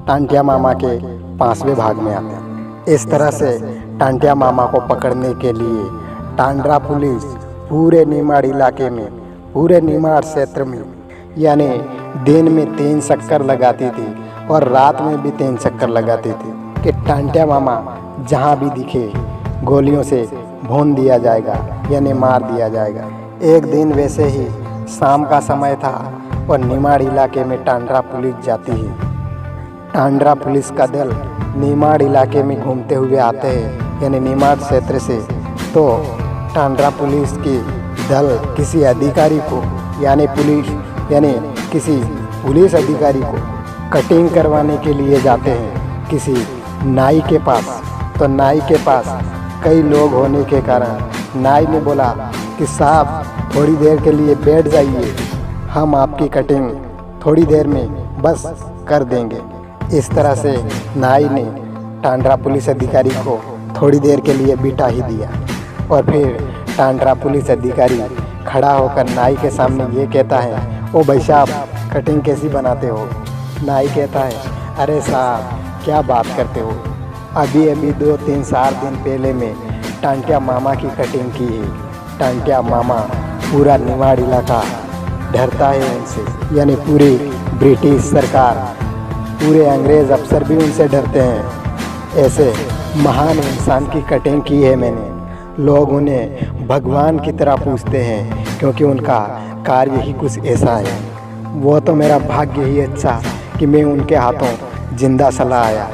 टांटिया मामा के 5वें भाग में आते हैं। इस तरह से टांटिया मामा को पकड़ने के लिए टांड्रा पुलिस पूरे निमाड़ इलाके में, पूरे निमाड़ क्षेत्र में, यानी दिन में 3 चक्कर लगाती थी और रात में भी 3 चक्कर लगाती थी कि टांटिया मामा जहाँ भी दिखे गोलियों से भून दिया जाएगा, यानी मार दिया जाएगा। एक दिन वैसे ही शाम का समय था और निमाड़ इलाके में टांड्रा पुलिस जाती है। टांड्रा पुलिस का दल निमाड़ इलाके में घूमते हुए आते हैं, यानी निमाड़ क्षेत्र से। तो टांड्रा पुलिस की दल किसी अधिकारी को, यानी किसी पुलिस अधिकारी को कटिंग करवाने के लिए जाते हैं किसी नाई के पास। तो नाई के पास कई लोग होने के कारण नाई ने बोला कि साहब थोड़ी देर के लिए बैठ जाइए, हम आपकी कटिंग थोड़ी देर में बस कर देंगे। इस तरह से नाई ने टांड्रा पुलिस अधिकारी को थोड़ी देर के लिए बिठा ही दिया और फिर टांड्रा पुलिस अधिकारी खड़ा होकर नाई के सामने ये कहता है, ओ भाई साहब कटिंग कैसी बनाते हो? नाई कहता है, अरे साहब क्या बात करते हो, अभी 2-3-4 दिन पहले मैं टांटिया मामा की कटिंग की है। टांटिया मामा पूरा निमाड़ इलाका डरता है उनसे, यानी पूरी ब्रिटिश सरकार, पूरे अंग्रेज़ अफसर भी उनसे डरते हैं। ऐसे महान इंसान की कटिंग की है मैंने। लोग उन्हें भगवान की तरह पूछते हैं क्योंकि उनका कार्य ही कुछ ऐसा है। वो तो मेरा भाग्य ही अच्छा कि मैं उनके हाथों जिंदा चला आया।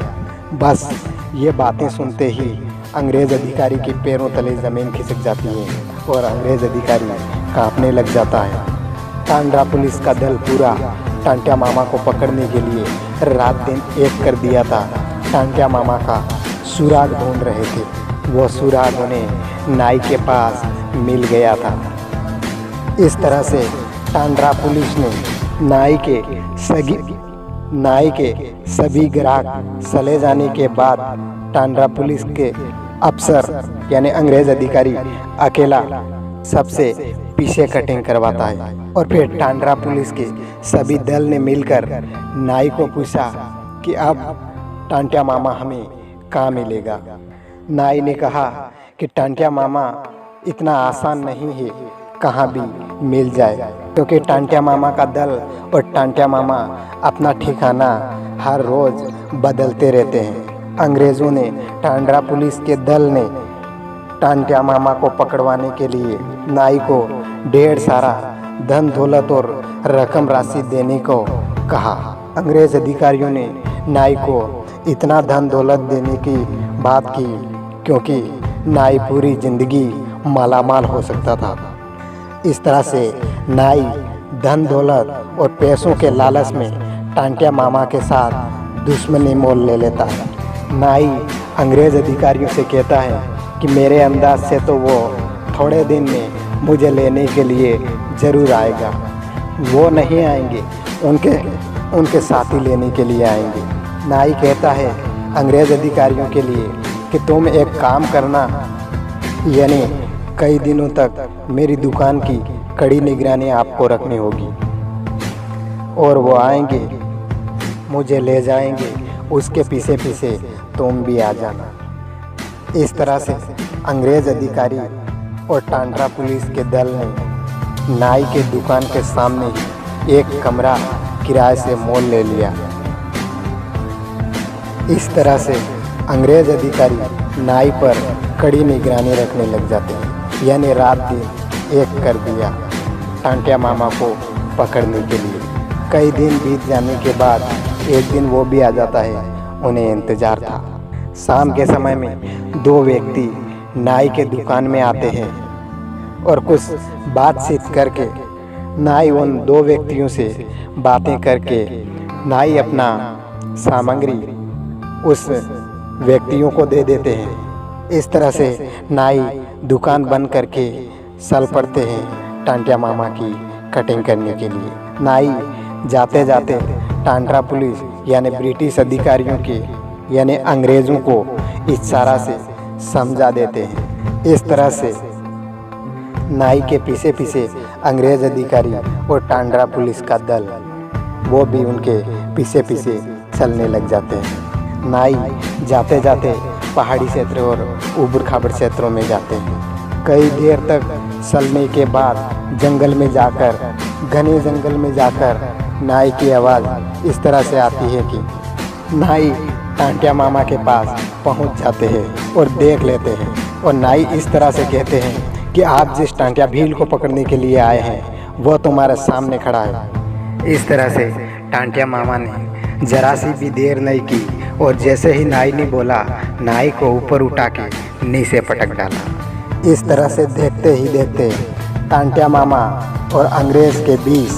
बस ये बातें सुनते ही अंग्रेज़ अधिकारी के पैरों तले ज़मीन खिसक जाती है और अंग्रेज़ अधिकारी कांपने लग जाता है। टांड्रा पुलिस का दल पूरा टांटिया मामा को पकड़ने के लिए रात दिन एक कर दिया था। टांटिया मामा का सुराग ढूंढ रहे थे। वो सुराग उन्हें नाई के पास मिल गया था। इस तरह से टांड्रा पुलिस ने नाई के सभी ग्राहक चले जाने के बाद टांड्रा पुलिस के अफसर यानी अंग्रेज़ अधिकारी अकेला सबसे पीछे कटिंग करवाता है। और फिर टांड्रा पुलिस के सभी दल ने मिलकर नाई को पूछा कि अब टांटिया मामा हमें कहाँ मिलेगा। नाई ने कहा कि टांटिया मामा इतना आसान नहीं है कहाँ भी मिल जाए, क्योंकि टांटिया मामा का दल और टांटिया मामा अपना ठिकाना हर रोज़ बदलते रहते हैं। अंग्रेज़ों ने, टांड्रा पुलिस के दल ने टांटिया मामा को पकड़वाने के लिए नाई को ढेर सारा धन दौलत और रकम राशि देने को कहा। अंग्रेज़ अधिकारियों ने नाई को इतना धन दौलत देने की बात की क्योंकि नाई पूरी ज़िंदगी मालामाल हो सकता था। इस तरह से नाई धन दौलत और पैसों के लालच में टांटिया मामा के साथ दुश्मनी मोल ले लेता है। नाई अंग्रेज़ अधिकारियों से कहता है कि मेरे अंदाज से तो वो थोड़े दिन में मुझे लेने के लिए ज़रूर आएगा। वो नहीं आएंगे, उनके साथी लेने के लिए आएंगे। नाई कहता है अंग्रेज़ अधिकारियों के लिए कि तुम एक काम करना, यानी कई दिनों तक मेरी दुकान की कड़ी निगरानी आपको रखनी होगी और वो आएंगे, मुझे ले जाएंगे, उसके पीछे पीछे तुम भी आ जाना। इस तरह से अंग्रेज़ अधिकारी और टांड्रा पुलिस के दल ने नाई के दुकान के सामने ही एक कमरा किराए से मोल ले लिया। इस तरह से अंग्रेज़ अधिकारी नाई पर कड़ी निगरानी रखने लग जाते हैं, यानी रात दिन एक कर दिया टांटिया मामा को पकड़ने के लिए। कई दिन बीत जाने के बाद एक दिन वो भी आ जाता है। उन्हें इंतज़ार था। शाम के समय में 2 व्यक्ति नाई के दुकान में आते हैं और कुछ बातचीत करके नाई उन 2 व्यक्तियों से बातें करके नाई अपना सामग्री उस व्यक्तियों को दे देते हैं। इस तरह से नाई दुकान बंद करके चल पड़ते हैं टांटिया मामा की कटिंग करने के लिए। नाई जाते जाते टांड्रा पुलिस यानी ब्रिटिश अधिकारियों के यानी अंग्रेज़ों को इशारा से समझा देते हैं। इस तरह से नाई के पीछे पीछे अंग्रेज़ अधिकारी और टांड्रा पुलिस का दल वो भी उनके पीछे पीछे चलने लग जाते हैं। नाई जाते जाते पहाड़ी क्षेत्र और ऊबड़ खाबड़ क्षेत्रों में जाते हैं। कई देर तक चलने के बाद जंगल में जाकर, घने जंगल में जाकर नाई की आवाज़ इस तरह से आती है कि नाई टांटिया मामा के पास पहुंच जाते हैं और देख लेते हैं। और नाई इस तरह से कहते हैं कि आप जिस टांटिया भील को पकड़ने के लिए आए हैं वो तुम्हारे सामने खड़ा है। इस तरह से टांटिया मामा ने जरा सी भी देर नहीं की और जैसे ही नाई ने बोला, नाई को ऊपर उठा के नीचे पटक डाला। इस तरह से देखते ही देखते टांटिया मामा और अंग्रेज़ के बीच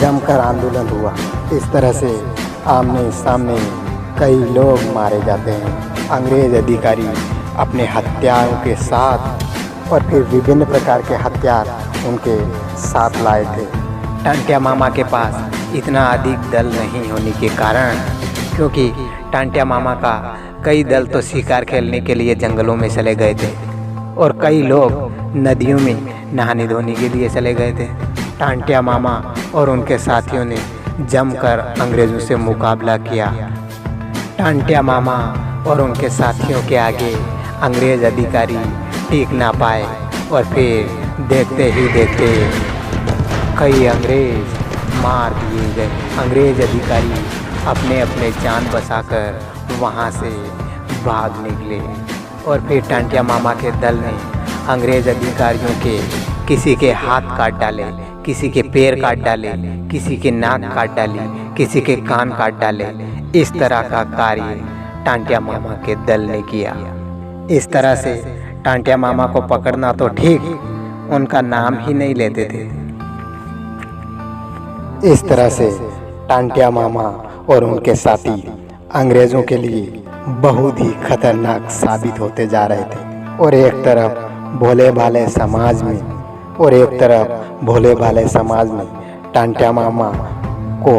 जमकर आंदोलन हुआ। इस तरह से आमने सामने कई लोग मारे जाते हैं। अंग्रेज़ अधिकारी अपने हथियारों के साथ और फिर विभिन्न प्रकार के हथियार उनके साथ लाए थे। टांटिया मामा के पास इतना अधिक दल नहीं होने के कारण, क्योंकि टांटिया मामा का कई दल तो शिकार खेलने के लिए जंगलों में चले गए थे और कई लोग नदियों में नहाने धोने के लिए चले गए थे। टांटिया मामा और उनके साथियों ने जमकर अंग्रेज़ों से मुकाबला किया। टांटिया मामा और उनके साथियों के आगे अंग्रेज़ अधिकारी टिक ना पाए और फिर देखते ही देखते कई अंग्रेज़ मार दिए गए। अंग्रेज़ अधिकारी अपने अपने जान बचाकर वहाँ से भाग निकले और फिर टांटिया मामा के दल ने अंग्रेज़ अधिकारियों के किसी के हाथ काट डाले, किसी के पैर काट डाले, किसी के नाक काट डाली, किसी के कान काट डाले। इस तरह का कार्य टांटिया मामा के दल ने किया। इस तरह से टांटिया मामा को पकड़ना तो ठीक, उनका नाम ही नहीं लेते थे। इस तरह से टांटिया मामा और उनके साथी अंग्रेज़ों के लिए बहुत ही खतरनाक साबित होते जा रहे थे। और एक तरफ भोले भाले समाज में टांटिया मामा को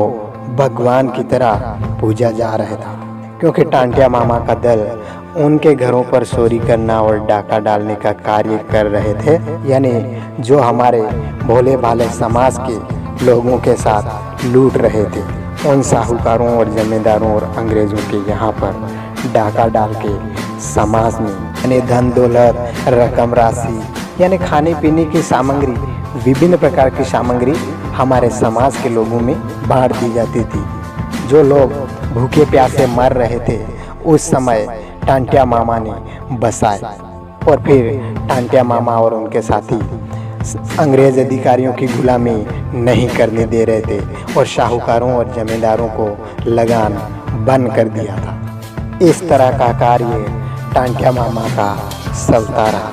भगवान की तरह पूजा जा रहा था, क्योंकि टांटिया मामा का दल उनके घरों पर चोरी करना और डाका डालने का कार्य कर रहे थे। यानी जो हमारे भोले भाले समाज के लोगों के साथ लूट रहे थे, उन साहूकारों और जमींदारों और अंग्रेज़ों के यहाँ पर डाका डाल के समाज में यानी धन दौलत, रकम राशि यानी खाने पीने की सामग्री, विभिन्न प्रकार की सामग्री हमारे समाज के लोगों में बांट दी जाती थी। जो लोग भूखे प्यासे मर रहे थे उस समय टांटिया मामा ने बसाए और फिर टांटिया मामा और उनके साथी अंग्रेज़ अधिकारियों की गुलामी नहीं करने दे रहे थे और साहूकारों और जमींदारों को लगान बंद कर दिया था। इस तरह का कार्य टांटिया मामा का चलता रहा।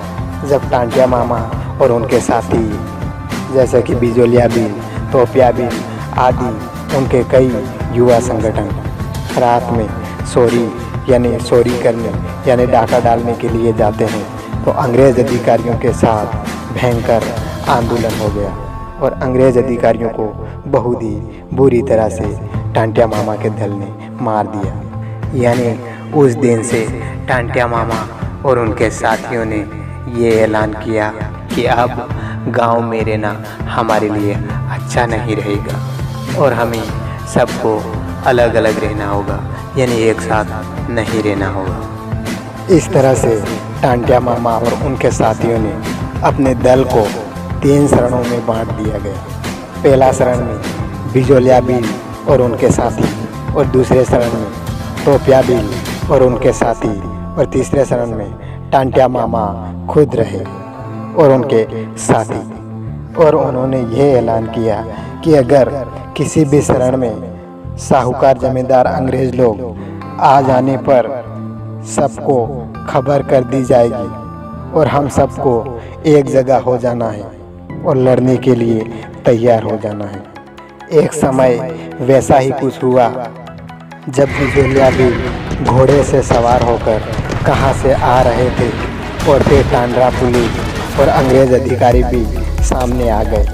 जब टांटिया मामा और उनके साथी जैसे कि बिजोलिया बिल, तोपिया बिल आदि उनके कई युवा संगठन रात में चोरी करने यानी डाका डालने के लिए जाते हैं, तो अंग्रेज़ अधिकारियों के साथ भयंकर आंदोलन हो गया और अंग्रेज़ अधिकारियों को बहुत ही बुरी तरह से टांटिया मामा के दल ने मार दिया। यानी उस दिन से टांटिया मामा और उनके साथियों ने ये ऐलान किया कि अब गांव में रहना हमारे लिए अच्छा नहीं रहेगा और हमें सबको अलग अलग रहना होगा, यानी एक साथ नहीं रहना होगा। इस तरह से टांटिया मामा और उनके साथियों ने अपने दल को 3 चरणों में बांट दिया गया। पहला चरण में बिजोलिया बिल और उनके साथी, और दूसरे चरण में तोपिया बिल और उनके साथी, और तीसरे चरण में टांटिया मामा खुद रहे और उनके साथी। और उन्होंने ये ऐलान किया कि अगर किसी भी चरण में साहूकार, जमींदार, अंग्रेज़ लोग आ जाने पर सबको खबर कर दी जाएगी और हम सबको एक जगह हो जाना है और लड़ने के लिए तैयार हो जाना है। एक समय वैसा ही कुछ हुआ जब बिजोलिया भी घोड़े से सवार होकर कहाँ से आ रहे थे और फिर टांड्रा पुलिस और अंग्रेज़ अधिकारी भी सामने आ गए।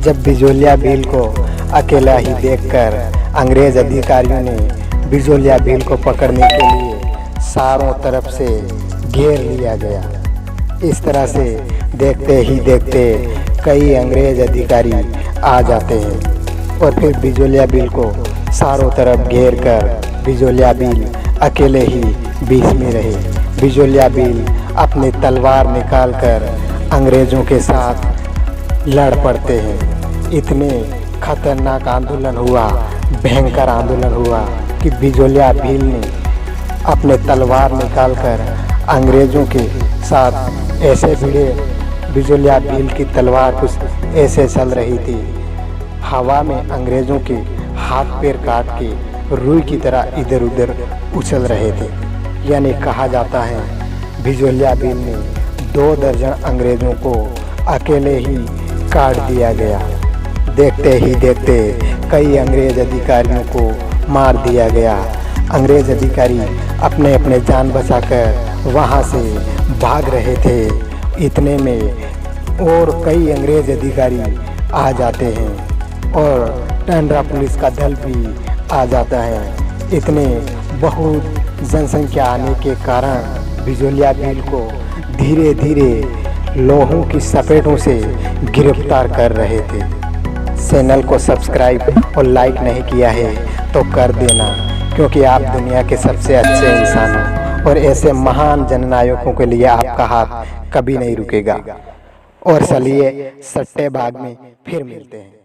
जब बिजोलिया भील को अकेला ही देखकर अंग्रेज़ अधिकारियों ने बिजोलिया भील को पकड़ने के लिए चारों तरफ से घेर लिया गया। इस तरह से देखते ही देखते कई अंग्रेज़ अधिकारी आ जाते हैं और फिर बिजोलिया भील को चारों तरफ घेर कर बिजोलिया बिल अकेले ही बीच में रहे। बिजोलिया बिल अपनी तलवार निकालकर अंग्रेज़ों के साथ लड़ पड़ते हैं। इतने खतरनाक आंदोलन हुआ, भयंकर आंदोलन हुआ कि बिजोलिया बिल ने अपने तलवार निकालकर अंग्रेज़ों के साथ ऐसे भिड़े। बिजोलिया बिल की तलवार कुछ ऐसे चल रही थी, हवा में अंग्रेज़ों के हाथ पैर काट के रुई की तरह इधर उधर उछल रहे थे। यानी कहा जाता है बिजोलिया बिल ने 2 दर्जन अंग्रेज़ों को अकेले ही काट दिया गया। देखते ही देखते कई अंग्रेज़ अधिकारियों को मार दिया गया। अंग्रेज़ अधिकारी अपने अपने जान बचाकर वहाँ से भाग रहे थे। इतने में और कई अंग्रेज़ अधिकारी आ जाते हैं और टांड्रा पुलिस का दल भी आ जाता है। इतने बहुत जनसंख्या आने के कारण बिजोलिया बिल को धीरे धीरे लोगों की चपेटों से गिरफ्तार कर रहे थे। चैनल को सब्सक्राइब और लाइक नहीं किया है तो कर देना, क्योंकि आप दुनिया के सबसे अच्छे इंसान हो और ऐसे महान जननायकों के लिए आपका हाथ कभी नहीं रुकेगा। और चलिए सट्टे बाग में फिर मिलते हैं।